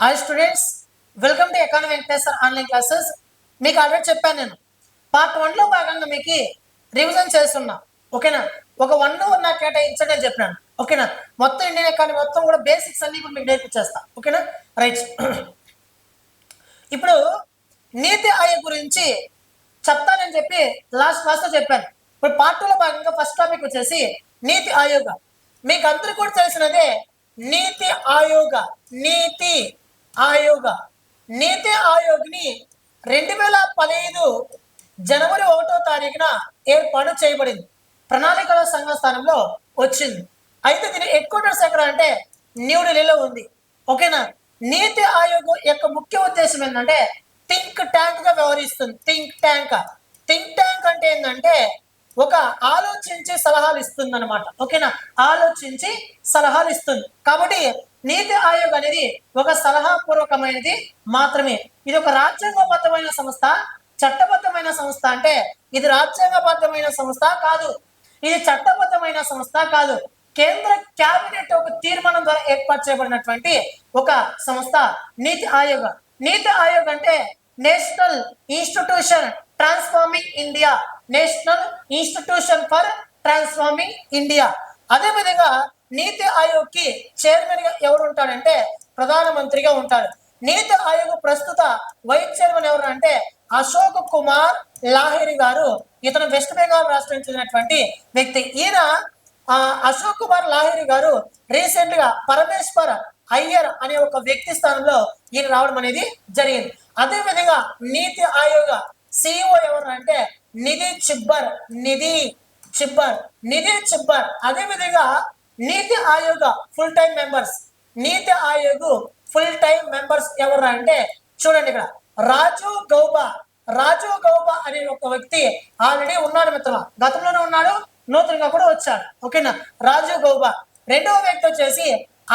Hi students, welcome to economy Venkateswara online classes. మీకు already చెప్పాను నేను పార్ట్ 1లో భాగంగా మీకు రివిజన్ చేస్తున్నా. ఓకేనా, ఒక 1 అవర్ నాకు కేటాయించండి అని చెప్పినాను. ఓకేనా, మొత్తం ఇండియన్ ఎకానమీ మొత్తం కూడా బేసిక్స్ అన్ని కూడా మీకు నేర్పించేస్తా. ఓకేనా, రైట్. ఇప్పుడు నీతి ఆయోగ్ గురించి చెప్తానని చెప్పి లాస్ట్ క్లాస్లో చెప్పాను. ఇప్పుడు పార్ట్ 2లో భాగంగా ఫస్ట్ టాపిక్ వచ్చేసి నీతి ఆయోగ్. మీకు అందరికీ కూడా తెలిసినదే నీతి ఆయోగ్. నీతి ఆయోగ్ నీతి ఆయోగ్ని 2015 జనవరి 1వ తారీఖున ఏర్పాటు చేయబడింది. ప్రణాళికల సంఘ స్థానంలో వచ్చింది. అయితే దీని హెడ్ క్వార్టర్స్ ఎక్కడ అంటే న్యూఢిల్లీలో ఉంది. ఓకేనా, నీతి ఆయోగ్ యొక్క ముఖ్య ఉద్దేశం ఏంటంటే థింక్ ట్యాంక్ గా వ్యవహరిస్తుంది. థింక్ ట్యాంక్ అంటే ఏంటంటే ఒక ఆలోచించి సలహాలు ఇస్తుంది అనమాట. ఓకేనా, ఆలోచించి సలహాలు ఇస్తుంది. కాబట్టి నీతి ఆయోగ్ అనేది ఒక సలహాపూర్వకమైనది మాత్రమే. ఇది ఒక రాజ్యాంగబద్ధమైన సంస్థ, చట్టబద్ధమైన సంస్థ అంటే ఇది రాజ్యాంగబద్ధమైన సంస్థ కాదు, ఇది చట్టబద్ధమైన సంస్థ కాదు. కేంద్ర క్యాబినెట్ ఒక తీర్మానం ద్వారా ఏర్పాటు చేయబడినటువంటి ఒక సంస్థ నీతి ఆయోగ్. నీతి ఆయోగ్ అంటే national institution transforming India, national institution for transforming India. అదేవిధంగా నీతి ఆయోగ్ కి చైర్మన్ గా ఎవరు ఉంటాడంటే ప్రధానమంత్రిగా ఉంటాడు. నీతి ఆయోగ్ ప్రస్తుత వైస్ చైర్మన్ ఎవరు అంటే అశోక్ కుమార్ లాహిరి గారు. ఇతను వెస్ట్ బెంగాల్ రాష్ట్రానికి చెందినటువంటి వ్యక్తి. ఈయన అశోక్ కుమార్ లాహిరి గారు రీసెంట్ గా పరమేశ్వర్ అయ్యర్ అనే ఒక వ్యక్తి స్థానంలో ఈయన రావడం అనేది జరిగింది. అదేవిధంగా నీతి ఆయోగ్ సిఇఓ ఎవరు అంటే నిధి చిబ్బర్. అదేవిధంగా నీతి ఆయోగ్ ఫుల్ టైం మెంబర్స్. నీతి ఆయోగ్ ఫుల్ టైం మెంబర్స్ ఎవరు అంటే చూడండి ఇక్కడ రాజు గౌబా అనే ఒక వ్యక్తి ఆల్రెడీ ఉన్నాడు మిత్రుల, గతంలోనే ఉన్నాడు, నూతనంగా కూడా వచ్చాడు. ఓకేనా, రాజు గౌబా. రెండవ వ్యక్తి వచ్చేసి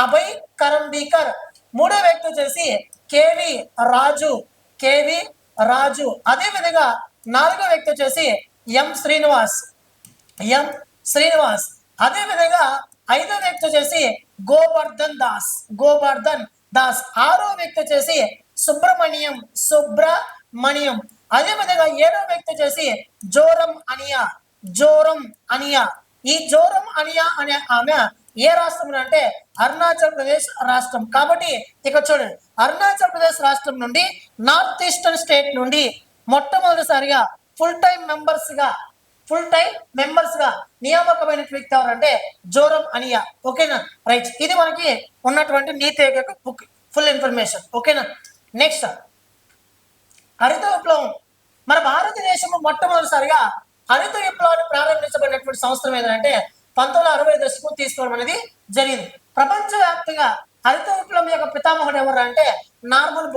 అభయ్ కరంబీకర్. మూడవ వ్యక్తి వచ్చేసి కేవి రాజు. అదే విధంగా నాలుగో వ్యక్తి వచ్చేసి ఎం శ్రీనివాస్. అదే విధంగా ఐదో వ్యక్తి వచ్చేసి గోవర్ధన్ దాస్. ఆరో వ్యక్తి వచ్చేసి సుబ్రమణియం. అదే విధంగా ఏడో వ్యక్తి వచ్చేసి జోరం అనియా. ఈ జోరం అనియా అనే ఆమె ఏ రాష్ట్రం అంటే అరుణాచల్ ప్రదేశ్ రాష్ట్రం. కాబట్టి ఇక్కడ చూడండి, అరుణాచల్ ప్రదేశ్ రాష్ట్రం నుండి నార్త్ ఈస్టర్న్ స్టేట్ నుండి మొట్టమొదటిసారిగా ఫుల్ టైం మెంబర్స్ గా నియామకమైన వ్యక్తి ఎవరంటే జోరం అనియా. ఓకేనా, రైట్. ఇది మనకి ఉన్నటువంటి నీతి ఆయోగ్ బుక్ ఫుల్ ఇన్ఫర్మేషన్. ఓకేనా, నెక్స్ట్ హరిత విప్లవం. మన భారతదేశంలో మొట్టమొదటిసారిగా హరిత విప్లవాన్ని ప్రారంభించబడినటువంటి సంవత్సరం ఏదంటే 1960 దశకం తీసుకోవడం అనేది జరిగింది. ప్రపంచవ్యాప్తంగా హరిత విప్లవం యొక్క పితామహుడు ఎవరు అంటే నార్మన్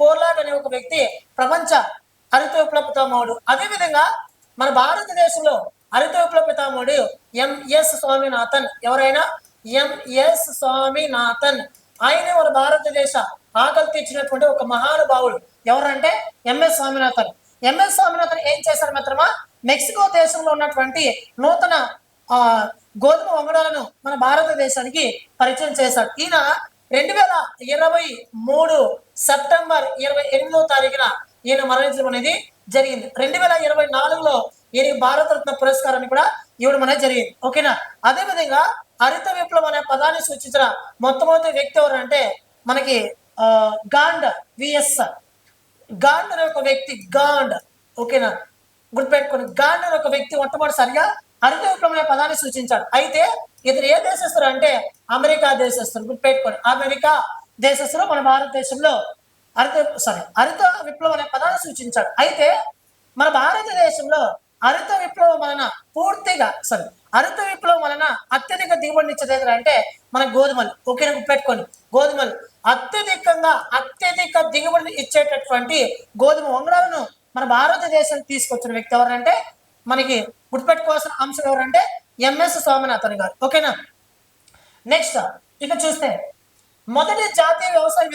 బోర్లాగ్ అనే ఒక వ్యక్తి ప్రపంచ హరిత విప్లవ పితామహుడు. అదేవిధంగా మన భారతదేశంలో హరిత విప్లవ పితామహుడు ఎంఎస్ స్వామినాథన్. ఆయన మన భారతదేశ ఆకలి తీర్చినటువంటి ఒక మహానుభావుడు. ఎవరంటే ఎంఎస్ స్వామినాథన్ ఏం చేశారు మిత్రమా, మెక్సికో దేశంలో ఉన్నటువంటి నూతన గోధుమ వంగడాలను మన భారతదేశానికి పరిచయం చేశాడు. ఈయన 2023 సెప్టెంబర్ 28వ తారీఖున ఈయన మరణించడం అనేది జరిగింది. 2024లో ఈయన భారతరత్న పురస్కారాన్ని కూడా ఇవ్వడం అనేది జరిగింది. ఓకేనా, అదేవిధంగా హరిత విప్లవం అనే పదాన్ని సూచించిన మొట్టమొదటి వ్యక్తి ఎవరు అంటే మనకి గాండ్ అనే ఒక వ్యక్తి. ఓకేనా, గుర్తుపెట్టుకోండి, గాండ్ అనే ఒక వ్యక్తి మొట్టమొదటిసారిగా హరిత విప్లవం అనే పదాన్ని సూచించాడు. అయితే ఇతను ఏ దేశస్తుడు అంటే అమెరికా దేశస్తుడు. గుర్తుపెట్టుకోండి, అమెరికా దేశస్తుడు మన భారతదేశంలో హరిత విప్లవం అనే పదాన్ని సూచించాడు. అయితే మన భారతదేశంలో హరిత విప్లవం వలన అత్యధిక దిగుబడిని ఇచ్చేది అంటే మన గోధుమలు. ఓకేనా, గుర్తుపెట్టుకోండి, గోధుమలు అత్యధిక దిగుబడిని ఇచ్చేటటువంటి గోధుమ వంగడాలను మన భారతదేశం తీసుకొచ్చిన వ్యక్తి ఎవరంటే మనకి గుర్తుపెట్టుకోవాల్సిన అంశం ఎవరంటే ఎంఎస్ స్వామినాథన్ గారు. ఓకేనా, నెక్స్ట్ ఇక చూస్తే మొదటి జాతీయ వ్యవసాయ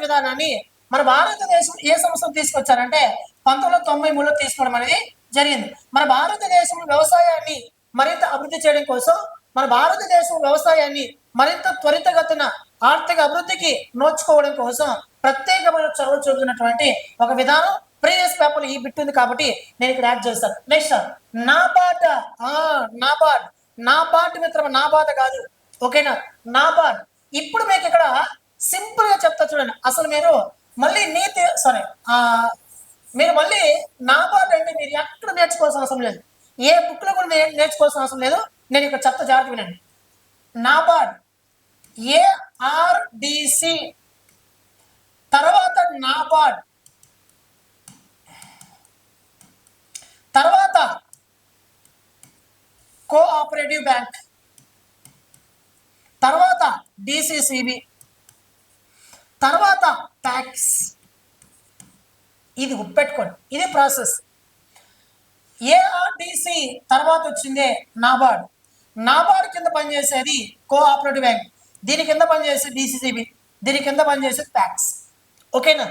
విధానాన్ని మన భారతదేశం ఏ సంవత్సరం తీసుకొచ్చారంటే 1993లో తీసుకోవడం అనేది జరిగింది. మన భారతదేశంలో వ్యవసాయాన్ని మరింత అభివృద్ధి చేయడం కోసం మన భారతదేశం వ్యవసాయాన్ని మరింత త్వరితగతిన ఆర్థిక అభివృద్ధికి నోచుకోవడం కోసం ప్రత్యేకమైన చొరవ చూపుతున్నటువంటి ఒక విధానం ప్రీవియస్ పేపర్ ఈ బిట్ ఉంది కాబట్టి నేను ఇక్కడ యాడ్ చేస్తాను. నెక్స్ట్ నాబార్డ్. నాబార్డ్ నాబార్డ్ మిత్రమా, నాబార్డ్ కాదు, ఓకేనా, నాబార్డ్. ఇప్పుడు మీకు ఇక్కడ సింపుల్ గా చెప్తా చూడండి. అసలు మీరు మళ్ళీ మీరు మళ్ళీ నాబార్డ్ అంటే మీరు ఎక్కడ నేర్చుకోవాల్సిన అవసరం లేదు, ఏ బుక్ లో కూడా నేర్చుకోవాల్సిన అవసరం లేదు. నేను ఇక్కడ చెప్తా, జాగ్రత్త వినండి. నాబార్డ్ ARDC తర్వాత నాబార్డ్ తర్వాత కోఆపరేటివ్ బ్యాంక్ తర్వాత DCCB తర్వాత ట్యాక్స్. ఇది గుర్తుపెట్టుకోండి, ఇది ప్రాసెస్. ARDC తర్వాత వచ్చిందే నాబార్డ్. నాబార్డ్ కింద పనిచేసేది కోఆపరేటివ్ బ్యాంక్, దీని కింద పనిచేసేది DCCB, దీని కింద పనిచేసేది ట్యాక్స్. ఓకేనా.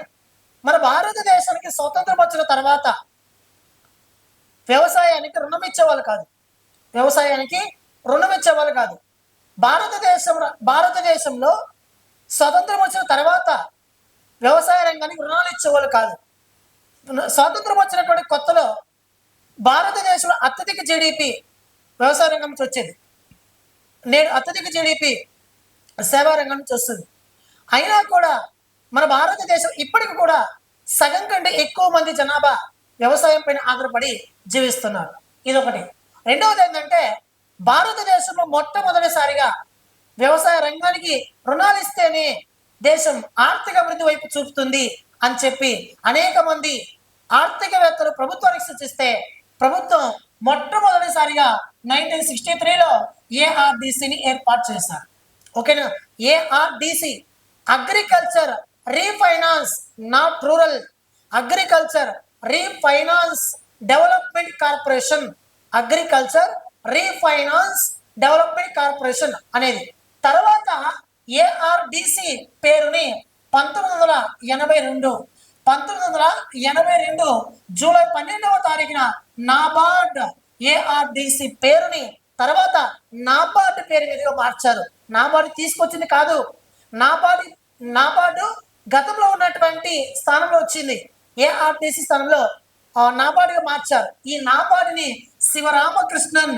మన భారతదేశానికి స్వతంత్రం వచ్చిన తర్వాత వ్యవసాయానికి రుణం ఇచ్చేవాళ్ళు కాదు, వ్యవసాయానికి రుణం ఇచ్చేవాళ్ళు కాదు. భారతదేశంలో స్వతంత్రం వచ్చిన తర్వాత వ్యవసాయ రంగానికి రుణాలు ఇచ్చేవాళ్ళు కాదు. స్వాతంత్రం వచ్చినటువంటి కొత్తలో భారతదేశంలో అత్యధిక జీడిపి వ్యవసాయ రంగం నుంచి వచ్చేది, నేడు అత్యధిక జీడిపి సేవా రంగం నుంచి వస్తుంది. అయినా కూడా మన భారతదేశం ఇప్పటికి కూడా సగం కంటే ఎక్కువ మంది జనాభా వ్యవసాయం పైన ఆధారపడి జీవిస్తున్నారు. ఇదొకటి. రెండవది ఏంటంటే భారతదేశంలో మొట్టమొదటిసారిగా వ్యవసాయ రంగానికి రుణాలు ఇస్తేనే దేశం ఆర్థిక అభివృద్ధి వైపు చూపుతుంది అని చెప్పి అనేక మంది ఆర్థికవేత్తలు ప్రభుత్వానికి సూచిస్తే ప్రభుత్వం మొట్టమొదటిసారిగా 1963లో ARDCని ఏర్పాటు చేశారు. ఓకేనా. ARDC agriculture refinance, not rural, agriculture refinance development corporation, agriculture refinance development corporation అనేది. తర్వాత ARDC పేరుని 1982 జూలై 12వ తారీఖున నాబార్డ్ ARDC పేరుని తర్వాత నాబార్డ్ పేరు మీదుగా మార్చారు. నాబార్డ్ తీసుకొచ్చింది కాదు, నాబార్డు గతంలో ఉన్నటువంటి స్థానంలో వచ్చింది, ARDC స్థానంలో నాబార్డుగా మార్చారు. ఈ నాబార్డుని శివరామకృష్ణన్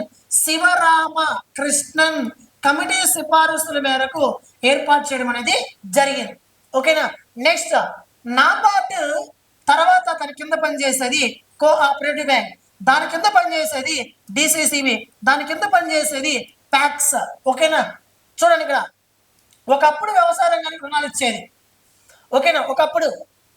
కమిటీ సిఫారసుల మేరకు ఏర్పాటు చేయడం అనేది జరిగింది. ఓకేనా. నెక్స్ట్ నాబార్డు తర్వాత తన కింద పనిచేసేది కోఆపరేటివ్ బ్యాంక్, దాని కింద పనిచేసేది DCCB, దాని కింద పనిచేసేది ట్యాక్స్. ఓకేనా. చూడండి ఇక్కడ ఒకప్పుడు వ్యవసాయ రంగానికి రుణాలు ఇచ్చేది, ఓకేనా, ఒకప్పుడు.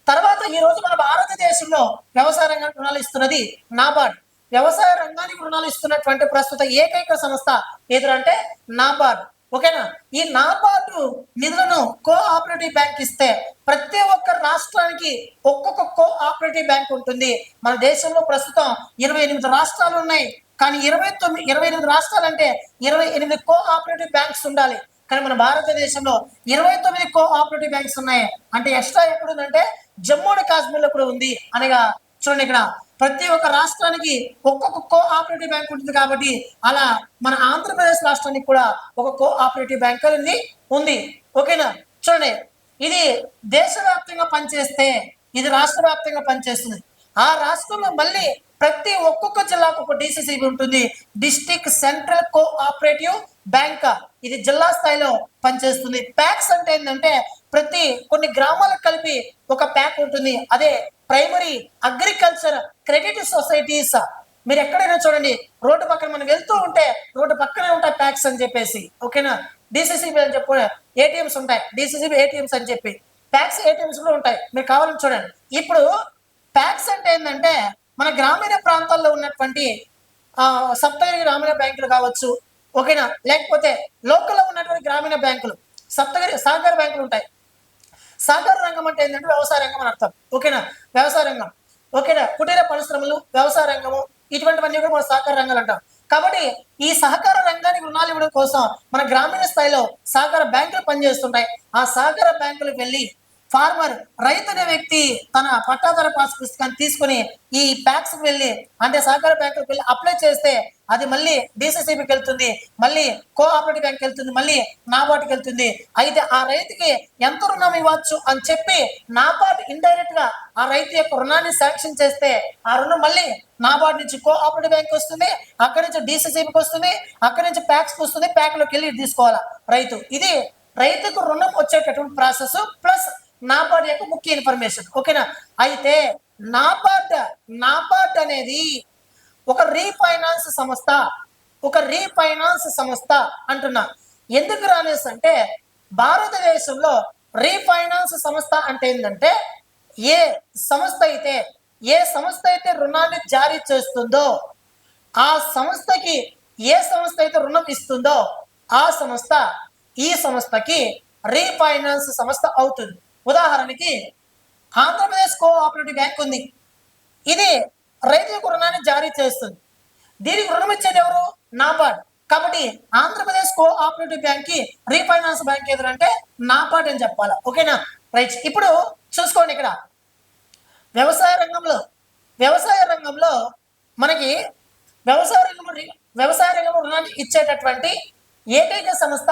తర్వాత ఈ రోజు మన భారతదేశంలో వ్యవసాయ రంగానికి రుణాలు ఇస్తున్నది నాబార్డ్. వ్యవసాయ రంగానికి రుణాలు ఇస్తున్నటువంటి ప్రస్తుత ఏకైక సంస్థ ఏదంటే నాబార్డ్. ఓకేనా. ఈ నాబార్డు నిధులను కోఆపరేటివ్ బ్యాంక్ ఇస్తే ప్రతి ఒక్క రాష్ట్రానికి ఒక్కొక్క కోఆపరేటివ్ బ్యాంక్ ఉంటుంది. మన దేశంలో ప్రస్తుతం 28 రాష్ట్రాలు ఉన్నాయి, కానీ 28 రాష్ట్రాలు అంటే 28 కోఆపరేటివ్ బ్యాంక్స్ ఉండాలి. కానీ మన భారతదేశంలో 29 కోఆపరేటివ్ బ్యాంక్స్ ఉన్నాయి. అంటే ఎక్స్ట్రా ఎక్కడ ఉందంటే జమ్మూ అండ్ కాశ్మీర్లో కూడా ఉంది. అనగా చూడండి, ఇక్కడ ప్రతి ఒక్క రాష్ట్రానికి ఒక్కొక్క కోఆపరేటివ్ బ్యాంక్ ఉంటుంది. కాబట్టి అలా మన ఆంధ్రప్రదేశ్ రాష్ట్రానికి కూడా ఒక కోఆపరేటివ్ బ్యాంక్ అనేది ఉంది. ఓకేనా. చూడండి, ఇది దేశవ్యాప్తంగా పనిచేస్తే ఇది రాష్ట్ర వ్యాప్తంగా పనిచేస్తుంది. ఆ రాష్ట్రంలో మళ్ళీ ప్రతి ఒక్కొక్క జిల్లాకు ఒక DCCB ఉంటుంది, డిస్ట్రిక్ట్ సెంట్రల్ కోఆపరేటివ్ బ్యాంక్. ఇది జిల్లా స్థాయిలో పనిచేస్తుంది. ప్యాక్స్ అంటే ఏంటంటే కొన్ని గ్రామాలకు కలిపి ఒక ప్యాక్ ఉంటుంది. అదే ప్రైమరీ అగ్రికల్చర్ క్రెడిట్ సొసైటీస్. మీరు ఎక్కడైనా చూడండి, రోడ్డు పక్కన మనం వెళ్తూ ఉంటే రోడ్డు పక్కనే ఉంటాయి ప్యాక్స్ అని చెప్పేసి. ఓకేనా. DCCB అని చెప్పి ATMs ఉంటాయి, DCCB ATMs అని చెప్పి ప్యాక్స్ ATMs కూడా ఉంటాయి. మీరు కావాలని చూడండి. ఇప్పుడు ప్యాక్స్ అంటే ఏంటంటే మన గ్రామీణ ప్రాంతాల్లో ఉన్నటువంటి సప్తగిరి గ్రామీణ బ్యాంకులు కావచ్చు, ఓకేనా, లేకపోతే లోకల్లో ఉన్నటువంటి గ్రామీణ బ్యాంకులు, సహకార బ్యాంకులు ఉంటాయి. సహకార రంగం అంటే ఏంటంటే వ్యవసాయ రంగం అని అర్థం. ఓకేనా. వ్యవసాయ రంగం, ఓకేనా, కుటీర పరిశ్రమలు, వ్యవసాయ రంగము, ఇటువంటివన్నీ కూడా మన సహకార రంగాలు అంటాం. కాబట్టి ఈ సహకార రంగానికి రుణాలు ఇవ్వడం కోసం మన గ్రామీణ స్థాయిలో సహకార బ్యాంకులు పనిచేస్తుంటాయి. ఆ సహకార బ్యాంకులకు వెళ్ళి ఫార్మర్ రైతు అనే వ్యక్తి తన పట్టాదార పాస్ పుస్తకాన్ని తీసుకుని ఈ ప్యాక్స్ వెళ్ళి అంటే సహకార బ్యాంకులకు వెళ్ళి అప్లై చేస్తే అది మళ్ళీ డిసిసిబికి వెళ్తుంది, మళ్ళీ కోఆపరేటివ్ బ్యాంక్ వెళ్తుంది, మళ్ళీ నాబార్డుకి వెళ్తుంది. అయితే ఆ రైతుకి ఎంత రుణం ఇవ్వచ్చు అని చెప్పి నాబార్డు ఇండైరెక్ట్ గా ఆ రైతు యొక్క రుణాన్ని శాంక్షన్ చేస్తే ఆ రుణం మళ్ళీ నాబార్డు నుంచి కోఆపరేటివ్ బ్యాంక్ వస్తుంది, అక్కడి నుంచి డిసిసిబికి వస్తుంది, అక్కడి నుంచి ప్యాక్స్కి వస్తుంది, ప్యాక్లోకి వెళ్ళి తీసుకోవాలా రైతు. ఇది రైతుకు రుణం వచ్చేటటువంటి ప్రాసెస్ ప్లస్ నాబార్డ్ యొక్క ముఖ్య ఇన్ఫర్మేషన్. ఓకేనా. అయితే నాబార్డ్ అనేది ఒక రీఫైనాన్స్ సంస్థ, అంటున్నా. ఎందుకు రానేసి అంటే భారతదేశంలో రీఫైనాన్స్ సంస్థ అంటే ఏంటంటే ఏ సంస్థ అయితే రుణాన్ని జారీ చేస్తుందో ఆ సంస్థకి ఏ సంస్థ అయితే రుణం ఇస్తుందో ఆ సంస్థ ఈ సంస్థకి రీఫైనాన్స్ సంస్థ అవుతుంది. ఉదాహరణకి ఆంధ్రప్రదేశ్ కోఆపరేటివ్ బ్యాంక్ ఉంది. ఇది రైతులకు రుణాన్ని జారీ చేస్తుంది. దీనికి రుణం ఇచ్చేది ఎవరు? నాబార్డ్. కాబట్టి ఆంధ్రప్రదేశ్ కోఆపరేటివ్ బ్యాంక్ కి రీఫైనాన్స్ బ్యాంక్ ఎదురంటే నాబార్డ్ అని చెప్పాలి. ఓకేనా. రైట్. ఇప్పుడు చూసుకోండి, ఇక్కడ వ్యవసాయ రంగంలో మనకి వ్యవసాయ రంగంలో రుణాన్ని ఇచ్చేటటువంటి ఏకైక సంస్థ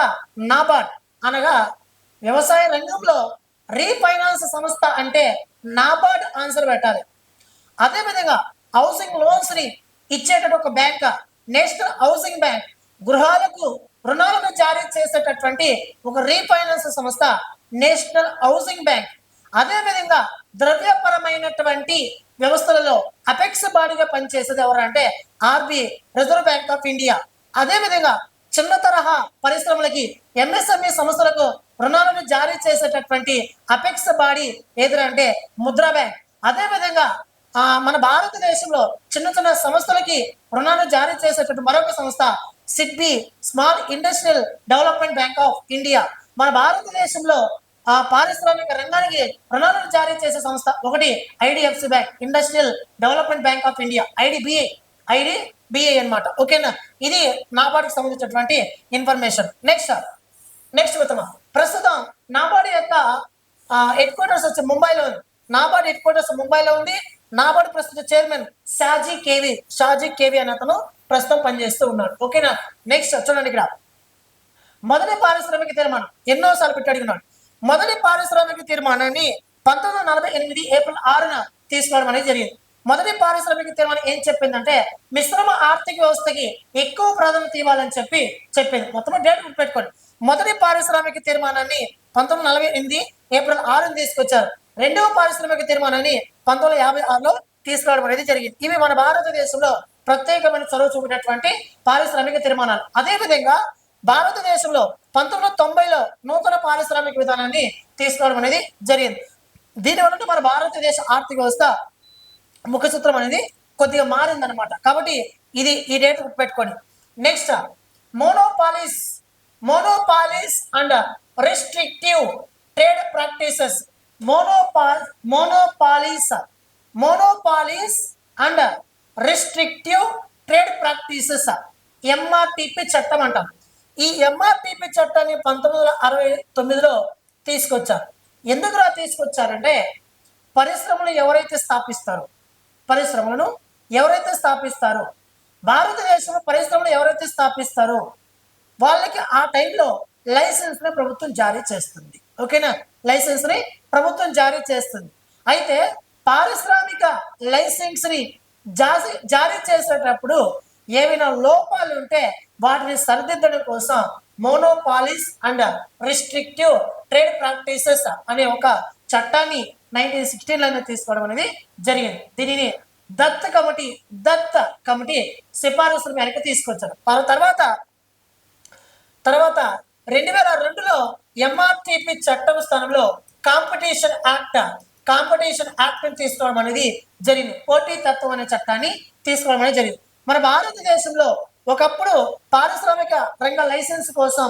నాబార్డ్. అనగా వ్యవసాయ రంగంలో రీఫైనాన్స్ సంస్థ అంటే నాబార్డ్ ఆన్సర్ పెట్టాలి. అదేవిధంగా హౌసింగ్ లోన్స్ ని ఇచ్చేటటువంటి ఒక బ్యాంక్ నేషనల్ హౌసింగ్ బ్యాంక్. గృహాలకు రుణాలను జారీ చేసేటటువంటి ఒక రీఫైనాన్స్ సంస్థ నేషనల్ హౌసింగ్ బ్యాంక్. అదేవిధంగా ద్రవ్యపరమైనటువంటి వ్యవస్థలలో అపెక్స్ బాడీగా పనిచేసేది ఎవరంటే RBI, reserve bank of India. అదేవిధంగా చిన్న తరహా పరిశ్రమలకి ఎంఎస్ఎంఈ సంస్థలకు రుణాలను జారీ చేసేటటువంటి అపెక్స్ బాడీ ఏదంటే ముద్రా బ్యాంక్. అదేవిధంగా మన భారతదేశంలో చిన్న సంస్థలకి రుణాలు జారీ చేసేటటువంటి మరొక సంస్థ SIDBI, small industrial development bank of India. మన భారతదేశంలో పారిశ్రామిక రంగానికి రుణాలను జారీ చేసే సంస్థ ఒకటి IDFC bank, industrial development bank of India, IDBI అన్నమాట. ఓకేనా. ఇది నాబార్డుకి సంబంధించినటువంటి ఇన్ఫర్మేషన్. నెక్స్ట్ మిత్రమా, ప్రస్తుతం నాబార్డు యొక్క హెడ్ క్వార్టర్స్ వచ్చి ముంబైలో ఉంది. నాబార్డు హెడ్ క్వార్టర్స్ ముంబైలో ఉంది. నాబార్డు ప్రస్తుత చైర్మన్ షాజీ కేవి అనే అతను ప్రస్తుతం పనిచేస్తూ ఉన్నాడు. ఓకేనా. నెక్స్ట్ చూడండి, ఇక్కడ మొదటి పారిశ్రామిక తీర్మానం ఎన్నోసార్లు పెట్టి అడిగినాడు. మొదటి పారిశ్రామిక తీర్మానాన్ని 1948 ఏప్రిల్ 6న తీసుకోవడం అనేది జరిగింది. మొదటి పారిశ్రామిక తీర్మానం ఏం చెప్పిందంటే మిశ్రమ ఆర్థిక వ్యవస్థకి ఎక్కువ ప్రాధాన్యత ఇవ్వాలని చెప్పింది. మొత్తం డేట్ గుర్తుపెట్టుకోండి. మొదటి పారిశ్రామిక తీర్మానాన్ని 1948 ఏప్రిల్ 6న తీసుకొచ్చారు. రెండవ పారిశ్రామిక తీర్మానాన్ని 1956లో తీసుకురావడం అనేది జరిగింది. ఇవి మన భారతదేశంలో ప్రత్యేకమైన చొరవ చూపినటువంటి పారిశ్రామిక తీర్మానాలు. అదేవిధంగా భారతదేశంలో 1990లో నూతన పారిశ్రామిక విధానాన్ని తీసుకురావడం అనేది జరిగింది. దీనివల్ల మన భారతదేశ ఆర్థిక వ్యవస్థ ముఖచిత్రం అనేది కొద్దిగా మారిందనమాట. కాబట్టి ఇది ఈ డేట్ పెట్టుకోండి. Next monopolies and restrictive trade practices. Monopolies and restrictive trade practices MRTP చట్టం అంటాం. ఈ ఎంఆర్టిపి చట్టాన్ని 1969లో తీసుకొచ్చారు. ఎందుకు తీసుకొచ్చారంటే పరిశ్రమలను ఎవరైతే స్థాపిస్తారో భారతదేశంలో పరిశ్రమలు ఎవరైతే స్థాపిస్తారో వాళ్ళకి ఆ టైంలో లైసెన్స్ ని ప్రభుత్వం జారీ చేస్తుంది. ఓకేనా. లైసెన్స్ ని ప్రభుత్వం జారీ చేస్తుంది. అయితే పారిశ్రామిక లైసెన్స్ ని జారీ చేసేటప్పుడు ఏమైనా లోపాలు ఉంటే వాటిని సరిదిద్దడం కోసం మోనోపాలీస్ అండ్ రిస్ట్రిక్టివ్ ట్రేడ్ ప్రాక్టీసెస్ అనే ఒక చట్టాన్ని 1916లో తీసుకోవడం అనేది జరిగింది. దీనిని దత్ కమిటీ సిఫారసుల మేరకు తీసుకొచ్చారు. తర్వాత 2002లో ఎంఆర్టిపి చట్టం స్థానంలో కాంపిటీషన్ యాక్ట్ తీసుకోవడం అనేది జరిగింది. పోటీ తత్వం అనే చట్టాన్ని తీసుకోవడం అనేది జరిగింది. మన భారతదేశంలో ఒకప్పుడు పారిశ్రామిక రంగ లైసెన్స్ కోసం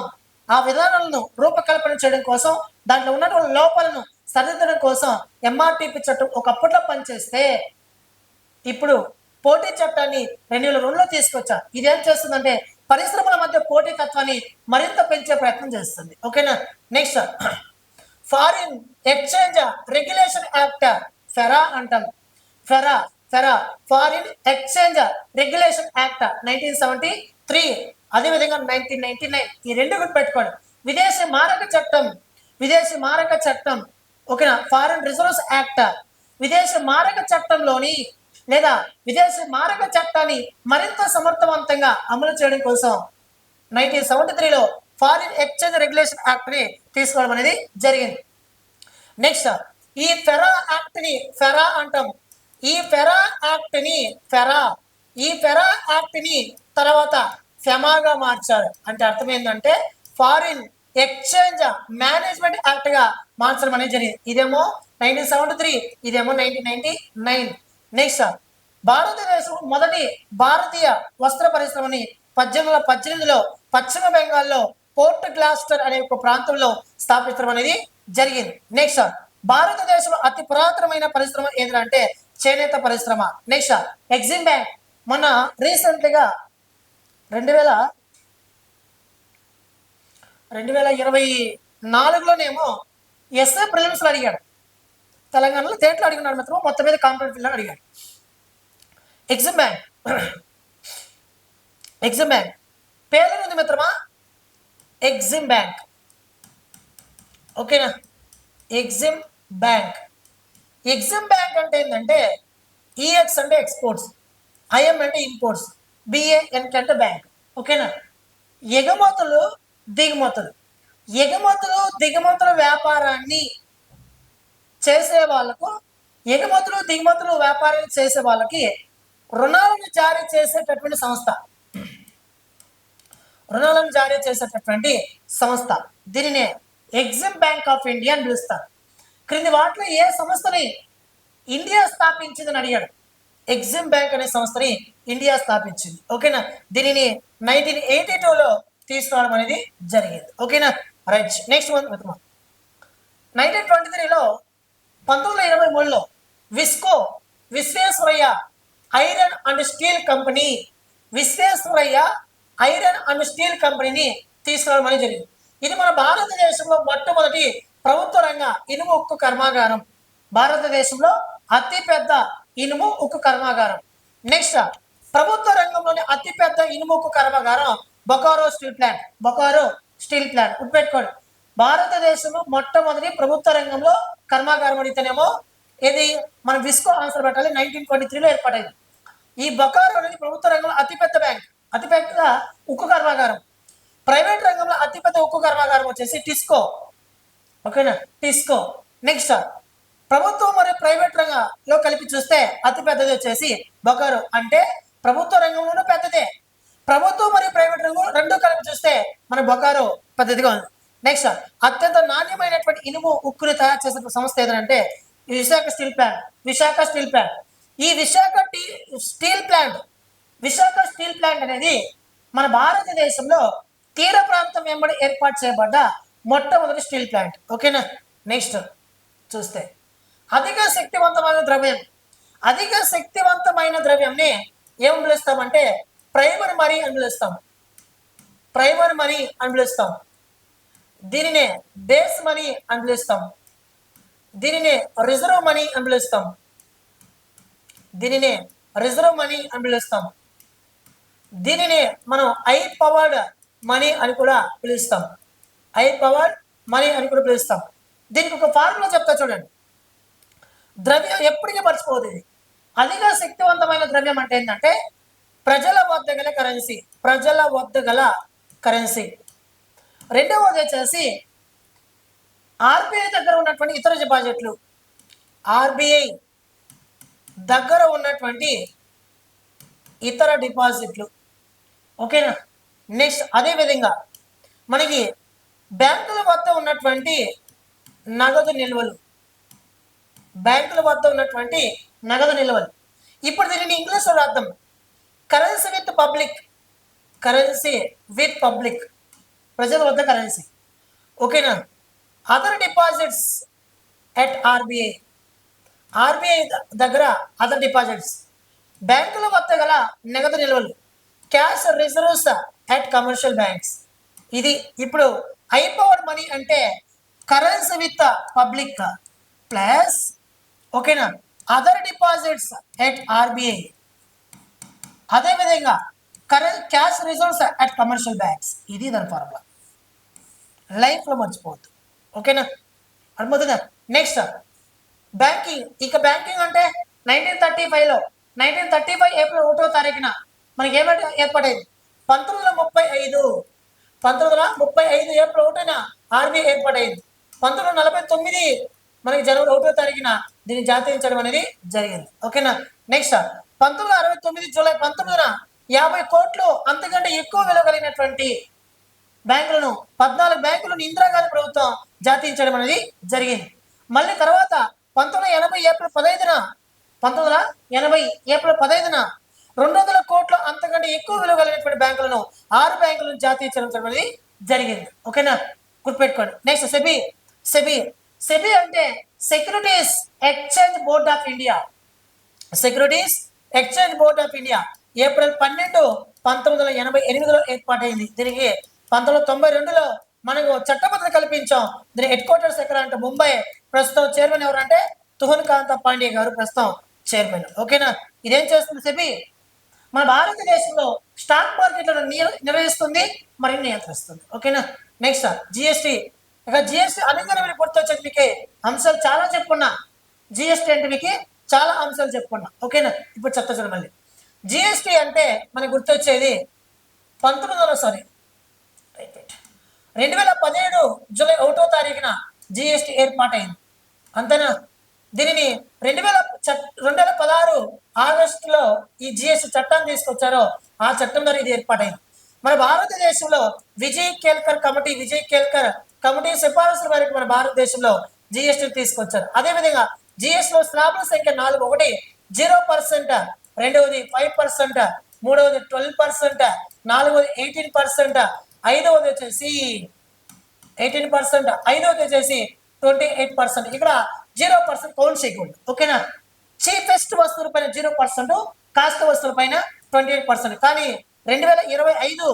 ఆ విధానాలను రూపకల్పన చేయడం కోసం దాంట్లో ఉన్నటువంటి లోపాలను సరిదిద్దడం కోసం ఎంఆర్టిపి చట్టం ఒకప్పట్లో పనిచేస్తే ఇప్పుడు పోటీ చట్టాన్ని 2002లో తీసుకొచ్చారు. ఇదేం చేస్తుందంటే పరిశ్రమల మధ్య పోటీ తత్వాన్ని మరింత పెంచే ప్రయత్నం చేస్తుంది. ఓకేనా. Next foreign exchange regulation act FERA అంటాం. FERA FERA foreign exchange regulation act 1973, అదేవిధంగా 1999. ఈ రెండు గుర్తుపెట్టుకోండి. విదేశీ మారక చట్టం, విదేశీ మారక చట్టం, ఓకేనా. ఫారిన్ రిజర్వ్స్ యాక్ట్, విదేశీ మారక చట్టంలోని లేదా విదేశీ మారక చట్టాన్ని మరింత సమర్థవంతంగా అమలు చేయడం కోసం 1973లో ఫారిన్ ఎక్స్చేంజ్ రెగ్యులేషన్ యాక్ట్ ని తీసుకోవడం అనేది జరిగింది. నెక్స్ట్ ఈ ఫెరా యాక్ట్ ని ఫెరా అంటాం. ఈ ఫెరా యాక్ట్ ని తర్వాత ఫెమాగా మార్చారు. అంటే అర్థం ఏంటంటే ఫారిన్ ఎక్స్చేంజ్ మేనేజ్మెంట్ యాక్ట్ గా మార్చడం అనేది జరిగింది. ఇదేమో 1973, ఇదేమో 1999. నెక్స్ట్ భారతదేశం మొదటి భారతీయ వస్త్ర పరిశ్రమని 1818లో పశ్చిమ బెంగాల్లో పోర్ట్ గ్లాస్టర్ అనే ఒక ప్రాంతంలో స్థాపించడం అనేది జరిగింది. నెక్స్ట్ భారతదేశంలో అతి పురాతనమైన పరిశ్రమ ఏంటంటే చేనేత పరిశ్రమ. నెక్స్ట్ ఎగ్జిమ్ బ్యాంక్ మొన్న రీసెంట్గా 2024లోనేమో ఎస్ఏ ప్రిలిమ్స్లో అడిగాడు. తెలంగాణలో దేంట్లో అడిగినాడు మాత్రం మొత్తం మీద కాంపిటేటివ్లో అడిగాడు. ఎగ్జిమ్ బ్యాంక్ పేరు ఉంది మిత్రమా, ఎగ్జిమ్ బ్యాంక్. ఓకేనా, ఎగ్జిమ్ బ్యాంక్. ఎగ్జిమ్ బ్యాంక్ అంటే ఏంటంటే ఈఎక్స్ అంటే ఎక్స్పోర్ట్స్, ఐఎం అంటే ఇంపోర్ట్స్, బిఏఎన్ అంటే బ్యాంక్. ఓకేనా. ఎగుమతులు దిగుమతుల వ్యాపారాన్ని చేసే వాళ్ళకు, వ్యాపారాన్ని చేసే వాళ్ళకి రుణాలను జారీ చేసేటటువంటి సంస్థ, దీనినే ఎగ్జిమ్ బ్యాంక్ ఆఫ్ ఇండియా అని పిలుస్తారు. క్రింది వాటిలో ఏ సంస్థని ఇండియా స్థాపించిందని అడిగాడు. ఎగ్జిమ్ బ్యాంక్ అనే సంస్థని ఇండియా స్థాపించింది. ఓకేనా. దీనిని 1982లో తీసుకురావడం అనేది జరిగింది. ఓకేనా, రైట్. నెక్స్ట్ 1923లో 1923లో విశ్వేశ్వరయ్య ఐరన్ అండ్ స్టీల్ కంపెనీని తీసుకురావడం అనేది జరిగింది. ఇది మన భారతదేశంలో మొట్టమొదటి ప్రభుత్వ రంగ ఇనుము ఉక్కు కర్మాగారం. భారతదేశంలో అతిపెద్ద ఇనుము ఉక్కు కర్మాగారం. నెక్స్ట్ ప్రభుత్వ రంగంలోని అతిపెద్ద ఇనుము ఉక్కు కర్మాగారం బొకారో స్టీల్ ప్లాంట్. గుర్తుపెట్టుకోండి, భారతదేశంలో మొట్టమొదటి ప్రభుత్వ రంగంలో కర్మాగారం అడిగితేనేమో ఇది మన విస్కో ఆన్సర్ పెట్టాలి. 1923లో ఏర్పాటైంది. ఈ బొకారో అనేది ప్రభుత్వ రంగంలో అతిపెద్ద ఉక్కు కర్మాగారం. ప్రైవేట్ రంగంలో అతిపెద్ద ఉక్కు కర్మాగారం వచ్చేసి టిస్కో. ఓకేనా, టిస్కో. నెక్స్ట్ ప్రభుత్వం మరియు ప్రైవేట్ రంగంలో కలిపి చూస్తే అతిపెద్దది వచ్చేసి బొకారో. అంటే ప్రభుత్వ రంగంలోనూ పెద్దదే, ప్రభుత్వం మరియు ప్రైవేట్ రంగం రెండు కలిపి చూస్తే మన బొకారో పెద్దదిగా ఉంది. నెక్స్ట్ అత్యంత నాణ్యమైనటువంటి ఇనుము ఉక్కుని తయారు చేసే సంస్థ ఏదంటే విశాఖ స్టీల్ ప్లాంట్. ఈ విశాఖ స్టీల్ ప్లాంట్ అనేది మన భారతదేశంలో తీర ప్రాంతం వెంబడి ఏర్పాటు చేయబడ్డ మొట్టమొదటి స్టీల్ ప్లాంట్. ఓకేనా. నెక్స్ట్ చూస్తే అధిక శక్తివంతమైన ద్రవ్యంని ఏం పిలుస్తామంటే ప్రైమరీ మనీ అని పిలుస్తాం. దీనినే బేస్ మనీ అని పిలుస్తాం. దీనినే రిజర్వ్ మనీ అని పిలుస్తాం. దీనినే మనం హై పవర్డ్ మనీ అని కూడా పిలుస్తాం. దీనికి ఒక ఫార్ములా చెప్తా చూడండి. ద్రవ్యం ఎప్పటికీ మర్చిపోదు. ఇది అధిక శక్తివంతమైన ద్రవ్యం అంటే ఏంటంటే ప్రజల వద్ద గల కరెన్సీ. రెండవది వచ్చేసి ఆర్బీఐ దగ్గర ఉన్నటువంటి ఇతర డిపాజిట్లు. ఓకేనా. నెక్స్ట్ అదేవిధంగా మనకి బ్యాంకుల వద్ద ఉన్నటువంటి నగదు నిల్వలు. ఇప్పుడు దీనిని ఇంగ్లీష్లో రాద్దాం. కరెన్సీ విత్ పబ్లిక్, ప్రజల వద్ద కరెన్సీ. ఓకేనా. అదర్ డిపాజిట్స్ ఎట్ ఆర్బీఐ దగ్గర అదర్ డిపాజిట్స్. బ్యాంకుల వద్ద గల నగదు నిల్వలు, cash reserves at commercial banks. ఇది ఇప్పుడు హై పవర్ మనీ అంటే కరెన్సీ విత్ పబ్లిక్ ప్లస్ ఓకేనా అదర్ డిపాజిట్స్ ఎట్ ఆర్బిఐ, అదేవిధంగా current cash reserves at commercial banks. ఇది దాని ఫార్ములా, లైఫ్లో మర్చిపోవద్దు. ఓకేనా, అర్థమవుతుందా? Next banking. ఇక బ్యాంకింగ్ అంటే 1935లో 1935 ఏప్రిల్ 1వ తారీఖున మనకి ఏమంటే ఏర్పడేది 1935 ఏప్రిల్ 1న ఆర్బీఐ ఏర్పడైంది. 1949 మనకి జనవరి 1వ తారీఖున దీన్ని జాతీయించడం అనేది జరిగింది. ఓకేనా, నెక్స్ట్ 1969 జూలై 19న 50 కోట్లు అంతకంటే ఎక్కువ విలువ కలిగినటువంటి బ్యాంకులను 14 బ్యాంకులను ఇందిరాగాంధీ ప్రభుత్వం జాతీయించడం అనేది జరిగింది. మళ్ళీ తర్వాత 1980 ఏప్రిల్ 15న 200 కోట్ల అంతకంటే ఎక్కువ విలువ కలిగినటువంటి బ్యాంకులను 6 బ్యాంకులను జాతీయించడం అనేది జరిగింది. ఓకేనా, గుర్తుపెట్టుకోండి. నెక్స్ట్ సెబీ అంటే securities exchange board of India. Securities exchange board of India April 12, 1988లో ఏర్పాటైంది. దీనికి 1992లో మనకు చట్టబద్ధత కల్పించాం. దీని హెడ్ క్వార్టర్స్ ఎక్కడ అంటే ముంబై. ప్రస్తుతం చైర్మన్ ఎవరంటే తుహన్ కాంత పాండే గారు ప్రస్తుతం చైర్మన్. ఓకేనా, ఇదేం చేస్తుంది సెబీ? మన భారతదేశంలో స్టాక్ మార్కెట్లను నిర్వహిస్తుంది మరియు నియంత్రిస్తుంది. ఓకేనా, నెక్స్ట్ జిఎస్టీ. ఇక జిఎస్టీ అనగానే మీరు గుర్తొచ్చేది మీకు అంశాలు చాలా చెప్పుకున్నా. జిఎస్టీ అంటే మీకు చాలా అంశాలు చెప్పుకున్నా. ఓకేనా, ఇప్పుడు చెప్తా చూడండి. మళ్ళీ జిఎస్టీ అంటే మనకు గుర్తొచ్చేది 2017 జూలై 1వ తారీఖున జిఎస్టీ ఏర్పాటైంది. అంతేనా? దీనిని 2016 ఆగస్టులో ఈ జిఎస్టీ చట్టాన్ని తీసుకొచ్చారో ఆ చట్టం ద్వారా ఇది ఏర్పాటైంది. మన భారతదేశంలో విజయ్ కేల్కర్ కమిటీ సిఫారసుల మేరకు మన భారతదేశంలో జిఎస్టీ తీసుకొచ్చారు. అదేవిధంగా జిఎస్టీలో స్లాబ్ల సంఖ్య 4. ఒకటి 0%, రెండవది 5%, మూడవది 12%, నాలుగవది 18%, ఐదవది వచ్చేసి 18%, ఐదవది వచ్చేసి 28%. ఇక్కడ 0% కౌంట్ చేయకూడదు. ఓకేనా, చీపెస్ట్ వస్తువులపైన 0%, కాస్ట్ వస్తువులపైన 28%. కానీ 2025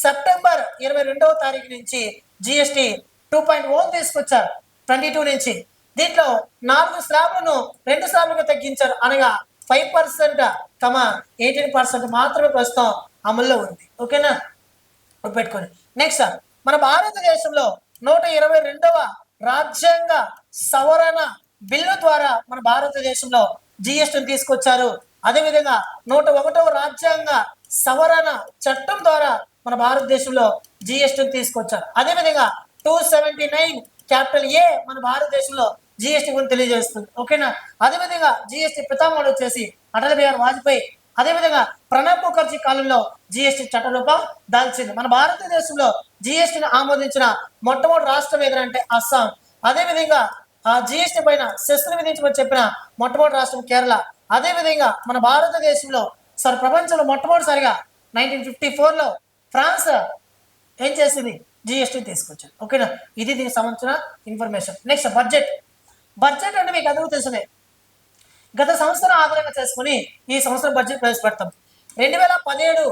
సెప్టెంబర్ 22వ తారీఖు నుంచి జిఎస్టీ 2.0 తీసుకొచ్చారు 22 నుంచి. దీంట్లో 4 స్లాబ్లను 2 స్లాబ్లుగా తగ్గించారు. అనగా 5%, 18% మాత్రమే ప్రస్తుతం అమల్లో ఉంది. ఓకేనా, పెట్టుకోండి. నెక్స్ట్ మన భారతదేశంలో 122వ రాజ్యాంగ సవరణ బిల్లు ద్వారా మన భారతదేశంలో జిఎస్టీని తీసుకొచ్చారు. అదేవిధంగా 101వ రాజ్యాంగ సవరణ చట్టం ద్వారా మన భారతదేశంలో జిఎస్టీని తీసుకొచ్చారు. అదేవిధంగా 279 క్యాపిటల్ ఏ మన భారతదేశంలో జిఎస్టీ గురించి తెలియజేస్తుంది. ఓకేనా, అదేవిధంగా జిఎస్టీ పితామహుడు వచ్చేసి అటల్ బిహారీ వాజ్పేయి. అదేవిధంగా ప్రణబ్ ముఖర్జీ కాలంలో జిఎస్టీ చట్టరూపం దాల్చింది. మన భారతదేశంలో జిఎస్టీని ఆమోదించిన మొట్టమొదటి రాష్ట్రం ఏదంటే అస్సాం. అదేవిధంగా ఆ జిఎస్టీ పైన సెస్సులు విధించమని చెప్పిన మొట్టమొదటి రాష్ట్రం కేరళ. అదేవిధంగా మన భారతదేశంలో ప్రపంచంలో మొట్టమొదటిసారిగా 1954లో ఫ్రాన్స్ ఏం చేసింది? జిఎస్టీ తీసుకొచ్చింది. ఓకేనా, ఇది దీనికి సంబంధించిన ఇన్ఫర్మేషన్. నెక్స్ట్ బడ్జెట్ అంటే మీకు అందరూ తెలిసిందే. గత సంవత్సరం ఆధారంగా చేసుకుని ఈ సంవత్సరం బడ్జెట్ ప్రవేశపెడతాం. 2017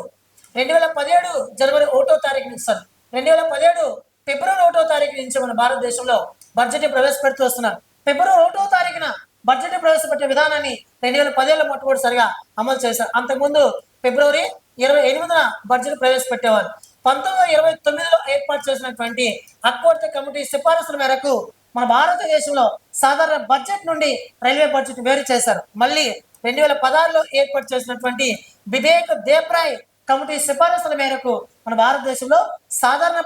జనవరి 1వ తారీఖు నుంచి 2017 ఫిబ్రవరి 1వ తారీఖు నుంచి మన భారతదేశంలో బడ్జెట్ ప్రవేశపెడుతూ వస్తున్నారు. ఫిబ్రవరి 1వ తారీఖున బడ్జెట్ ప్రవేశపెట్టే విధానాన్ని 2017లో మొట్టమొదటిసారిగా అమలు చేశారు. అంతకుముందు ఫిబ్రవరి 28న బడ్జెట్ ప్రవేశపెట్టేవారు. 1929లో ఏర్పాటు చేసినటువంటి అక్వర్త కమిటీ సిఫారసుల మేరకు మన భారతదేశంలో సాధారణ బడ్జెట్ నుండి రైల్వే బడ్జెట్ వేరు చేశారు. మళ్ళీ 2016లో ఏర్పాటు చేసినటువంటి బిబేక్ దేబ్రాయ్ కమిటీ సిఫారసుల మేరకు మన భారతదేశంలో సాధారణ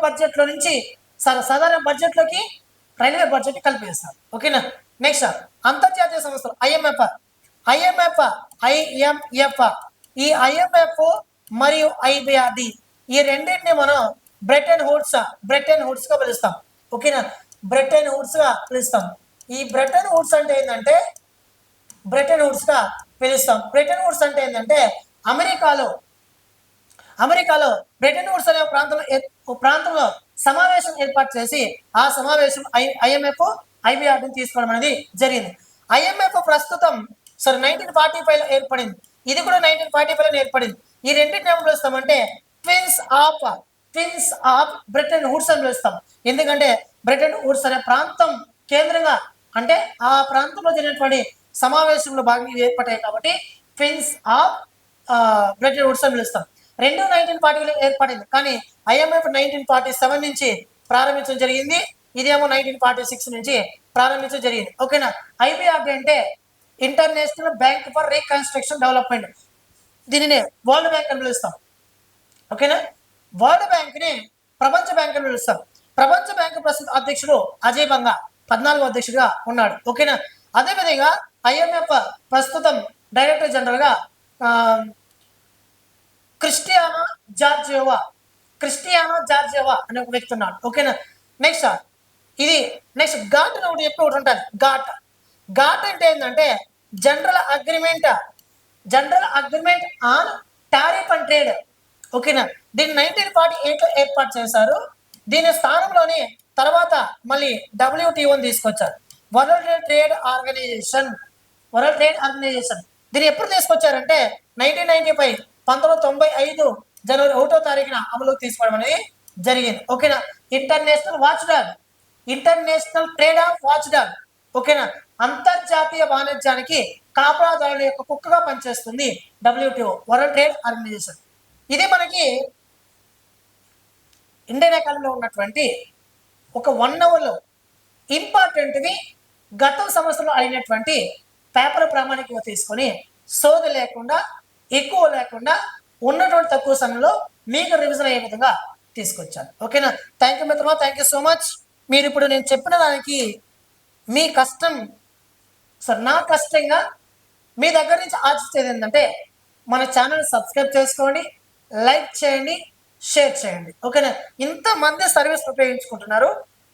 బడ్జెట్లోకి రైల్వే బడ్జెట్ కలిపేస్తారు. ఓకేనా, నెక్స్ట్ అంతర్జాతీయ సంస్థలు ఐఎంఎఫ్ ఈ ఐఎంఎఫ్ మరియు ఐబిఆర్డి ఈ రెండింటిని మనం బ్రెటన్ హుడ్స్ గా పిలుస్తాం. ఓకేనా, బ్రెటన్ వుడ్స్ గా పిలుస్తాం. ఈ బ్రెటన్ వుడ్స్ అంటే ఏంటంటే బ్రెటన్ వుడ్స్ అంటే ఏంటంటే అమెరికాలో బ్రెటన్ వుడ్స్ అనే ప్రాంతంలో సమావేశం ఏర్పాటు చేసి ఆ సమావేశం ఐఎంఎఫ్ ఐబిఆర్ని తీసుకోవడం అనేది జరిగింది. ఐఎంఎఫ్ ప్రస్తుతం 1945లో ఏర్పడింది. ఇది కూడా 1945లో ఏర్పడింది. ఈ రెండింటిని ఏం పిలుస్తామంటే twins of twins of Bretton Woods అని పిలుస్తాం. ఎందుకంటే బ్రిటన్ వుడ్స్ అనే ప్రాంతం కేంద్రంగా అంటే ఆ ప్రాంతంలో జరిగినటువంటి సమావేశంలో భాగంగా ఏర్పడ్డాయి కాబట్టి ట్విన్స్ ఆఫ్ బ్రిటన్ వుడ్స్ అని పిలుస్తాం. 1940లో ఏర్పడింది, కానీ IMF 1947 నుంచి ప్రారంభించడం జరిగింది. ఇదేమో 1946 నుంచి ప్రారంభించడం జరిగింది. ఓకేనా. IBRD అంటే international bank for reconstruction development, దీనిని వరల్డ్ బ్యాంక్ అని పిలుస్తాం. ఓకేనా. వరల్డ్ బ్యాంక్ ని ప్రపంచ బ్యాంక్ అని పిలుస్తాం. ప్రపంచ బ్యాంక్ ప్రస్తుత అధ్యక్షుడు అజయ్ బంగా 14వ అధ్యక్షుడిగా ఉన్నాడు. ఓకేనా. అదేవిధంగా IMF ప్రస్తుతం డైరెక్టర్ జనరల్ గా క్రిస్టియానో జార్జియోవా అనే ఒక వ్యక్తి ఉన్నాడు. ఓకేనా. నెక్స్ట్ ఘాట్ అని ఒకటి చెప్పి ఒకటి ఉంటుంది. ఘాట్ అంటే ఏంటంటే general agreement on tariff and trade. ఓకేనా. దీన్ని 1948లో ఏర్పాటు చేశారు. దీని స్థానంలోని తర్వాత మళ్ళీ WTO తీసుకొచ్చారు, వరల్డ్ ట్రేడ్ ఆర్గనైజేషన్. దీన్ని ఎప్పుడు తీసుకొచ్చారంటే 1995 జనవరి 1వ తారీఖున అమలుకి తీసుకోవడం అనేది జరిగింది. ఓకేనా. International trade of watch dog. ఓకేనా. అంతర్జాతీయ వాణిజ్యానికి కాపలాదారుల యొక్క కుక్కగా పనిచేస్తుంది WTO, వరల్డ్ ట్రేడ్ ఆర్గనైజేషన్. ఇది మనకి ఇండియన్ ఎకానమీలో ఉన్నటువంటి ఒక 1 అవర్లో ఇంపార్టెంట్వి గత సంవత్సరంలో అయినటువంటి పేపర్ ప్రామాణికంగా తీసుకొని సోది లేకుండా ఎక్కువ లేకుండా ఉన్నటువంటి తక్కువ సమయంలో మీకు రివిజన్ అయ్యే విధంగా తీసుకొచ్చాను. ఓకేనా. థ్యాంక్ యూ మిత్రమా, థ్యాంక్ యూ సో మచ్. మీరు ఇప్పుడు నేను చెప్పిన దానికి మీ కష్టం సార్, నా కష్టంగా మీ దగ్గర నుంచి ఆశించేది ఏంటంటే మన ఛానల్ సబ్స్క్రైబ్ చేసుకోండి, లైక్ చేయండి, షేర్ చేయండి. ఓకేనా. ఇంతమంది సర్వీస్ ఉపయోగించుకుంటున్నారు,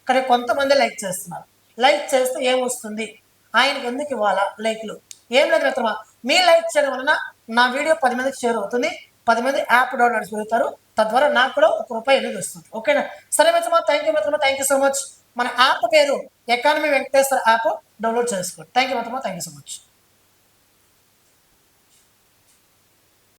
కానీ కొంతమంది లైక్ చేస్తున్నారు. లైక్ చేస్తే ఏమొస్తుంది, ఆయనకి ఎందుకు ఇవ్వాలా లైక్లు? ఏం లేదు మిత్రమా, మీ లైక్ చేయడం వలన నా వీడియో 10 మందికి షేర్ అవుతుంది, 10 మంది యాప్ డౌన్లోడ్ పెరుగుతారు, తద్వారా నాకు కూడా ₹1 అనేది వస్తుంది. ఓకేనా. సరే మిత్రమా, థ్యాంక్ యూ మిత్రమా, థ్యాంక్ యూ సో మచ్. మన యాప్ పేరు ఎకానమీ వెంకటేశ్వర యాప్, డౌన్లోడ్ చేసుకోండి. థ్యాంక్ యూ మిత్రమా, థ్యాంక్ యూ సో మచ్.